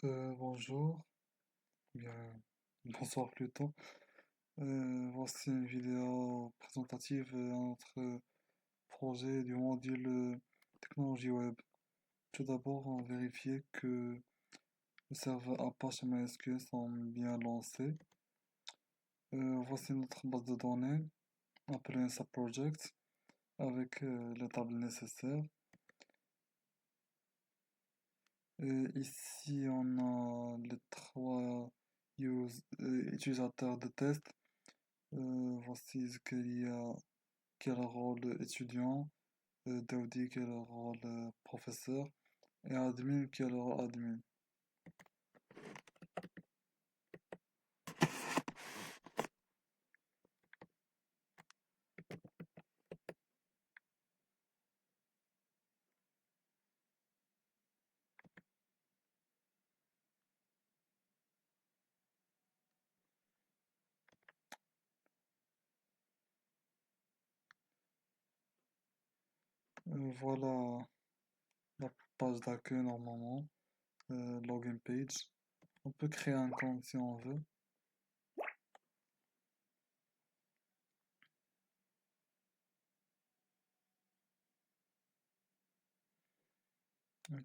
Bonjour, bien, bonsoir plutôt. Voici une vidéo présentative à notre projet du module technologie web. Tout d'abord, on vérifiait que le serveur Apache MySQL sont bien lancés. Voici notre base de données appelée NSA Project avec les tables nécessaires. Et ici, on a les trois utilisateurs de test. Voici ce qu'il y a, quel rôle étudiant, Daoudi quel rôle professeur et admin quel rôle admin. Voilà la page d'accueil normalement, login page. On peut créer un compte si on veut.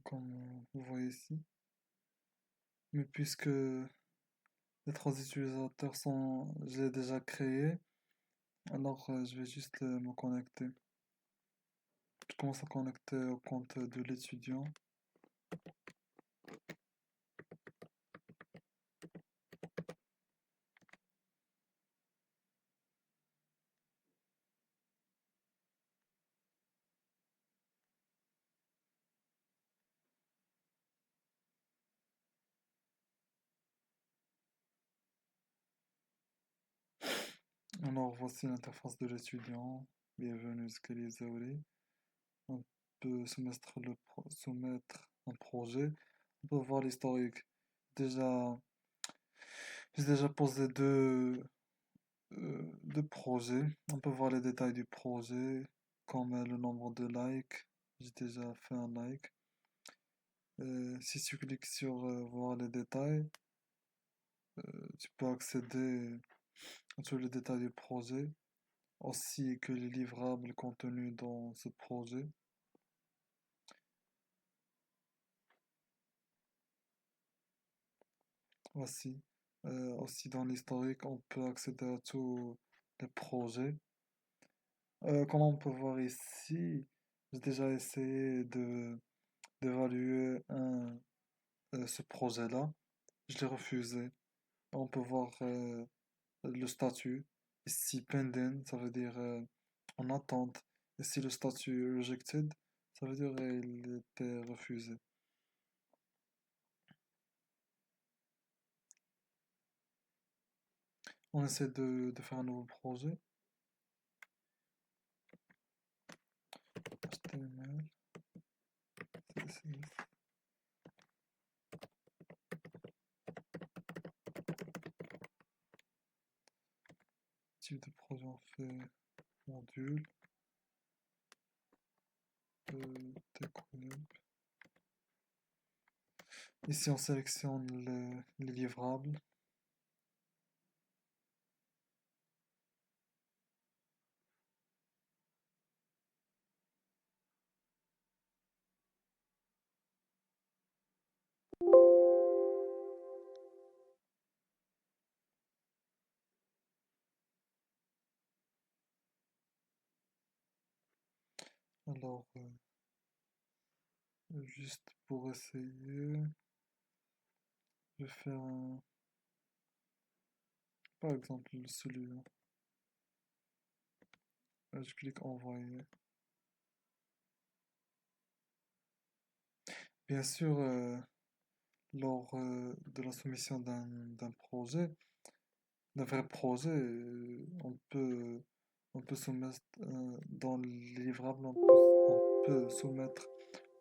Comme vous voyez ici. Mais puisque les trois utilisateurs sont, je l'ai déjà créé, alors je vais juste me connecter. Je commence à connecter au compte de l'étudiant. Alors voici l'interface de l'étudiant. Bienvenue, Skelly Zauri. On peut soumettre un projet. On peut voir l'historique. Déjà, j'ai déjà posé deux projets. On peut voir les détails du projet, comme le nombre de likes. J'ai déjà fait un like. Si tu cliques sur voir les détails, tu peux accéder à tous les détails du projet, ainsi que les livrables contenus dans ce projet. Aussi, aussi dans l'historique, on peut accéder à tous les projets. Comme on peut voir ici, j'ai déjà essayé de d'évaluer ce projet-là. Je l'ai refusé. On peut voir le statut. Ici, pending, ça veut dire en attente. Ici, le statut rejected, ça veut dire il était refusé. On essaie de faire un nouveau projet. HTML, CSS. Type de projet, on fait module, TechWeb. Ici, on sélectionne les livrables. Alors, juste pour essayer, je vais faire par exemple celui-là. Je clique envoyer. Bien sûr, lors de la soumission d'un projet, d'un vrai projet, on peut soumettre dans les livrables, on peut soumettre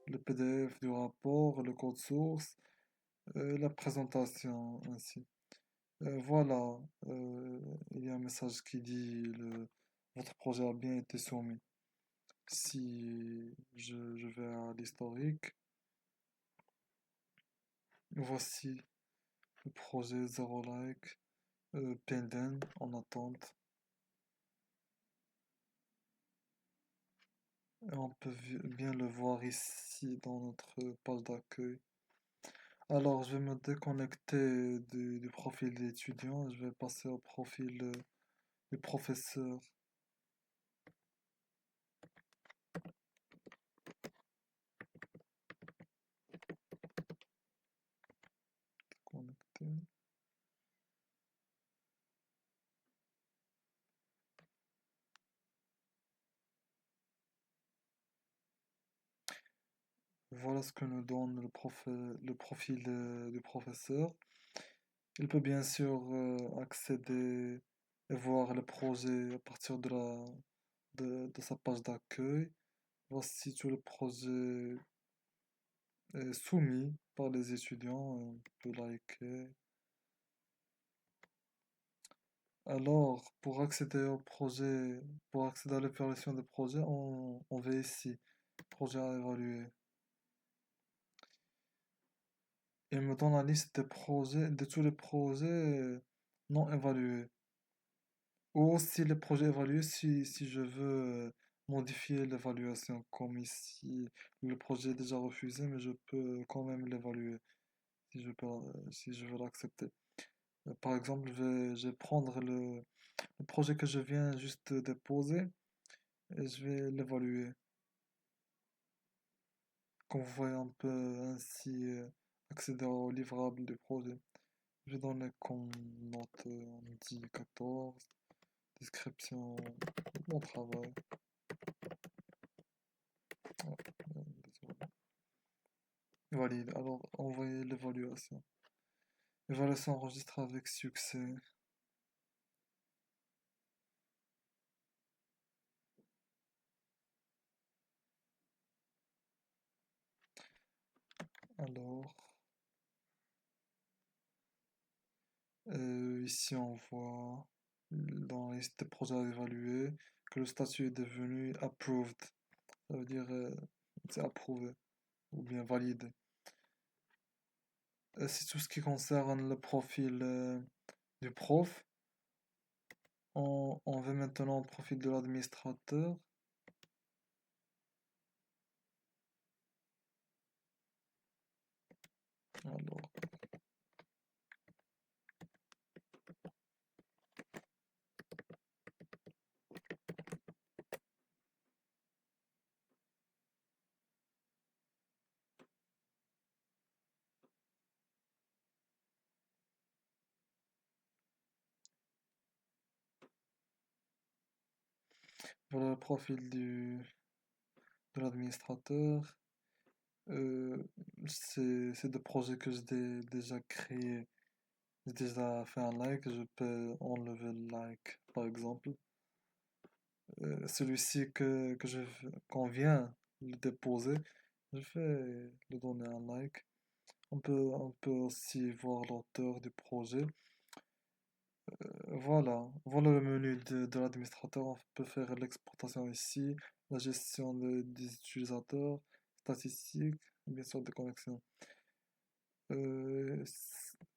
le PDF du rapport, le code source, la présentation ainsi. Voilà, il y a un message qui dit votre projet a bien été soumis. Si je vais à l'historique, Voici le projet Zero Like, pending, en attente. Et on peut bien le voir ici dans notre page d'accueil. Alors, je vais me déconnecter du profil d'étudiant. Je vais passer au profil du professeur. Connecté. Voilà ce que nous donne le profil du professeur. Il peut bien sûr accéder et voir le projet à partir de sa page d'accueil. Voici tout le projet soumis par les étudiants. On peut liker. Alors, pour accéder à l'évaluation des projets, on va ici, projet à évaluer. Il me donne la liste des projets, de tous les projets non évalués. Ou aussi les projets évalués si je veux modifier l'évaluation, comme ici, le projet est déjà refusé, mais je peux quand même l'évaluer si je veux l'accepter. Par exemple, je vais prendre le projet que je viens juste de déposer et je vais l'évaluer. Comme vous voyez, on peut ainsi accéder au livrable du projet. Je vais donner comme note, on dit 14, description de mon travail. Ah, désolé. Valide. Alors, envoyer l'évaluation. L'évaluation enregistrée avec succès. Alors, ici on voit dans la liste des projets à évaluer que le statut est devenu approved. Ça veut dire c'est approuvé ou bien validé. C'est tout ce qui concerne le profil du prof. On veut maintenant le profil de l'administrateur. Alors, voilà le profil de l'administrateur. Euh, c'est des projets que j'ai déjà créés. J'ai déjà fait un like, je peux enlever le like, par exemple. Celui-ci qu'on vient de déposer, je vais lui donner un like. On peut aussi voir l'auteur du projet. Voilà le menu de l'administrateur. On peut faire l'exportation ici, la gestion des utilisateurs, statistiques, et bien sûr des connexions.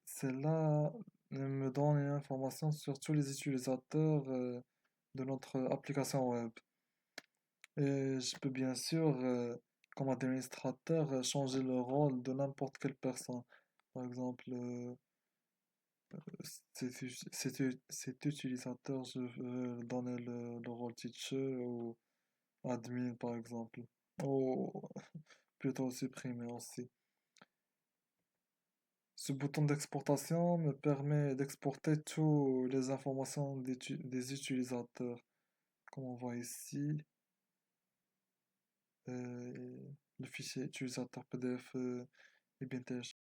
C'est là, il me donne une information sur tous les utilisateurs de notre application web. Et je peux bien sûr, comme administrateur, changer le rôle de n'importe quelle personne. Par exemple, cet utilisateur, je veux donner le rôle teacher ou admin, par exemple. Ou plutôt supprimer aussi. Ce bouton d'exportation me permet d'exporter toutes les informations des utilisateurs. Comme on voit ici, le fichier utilisateur PDF est bien téléchargé.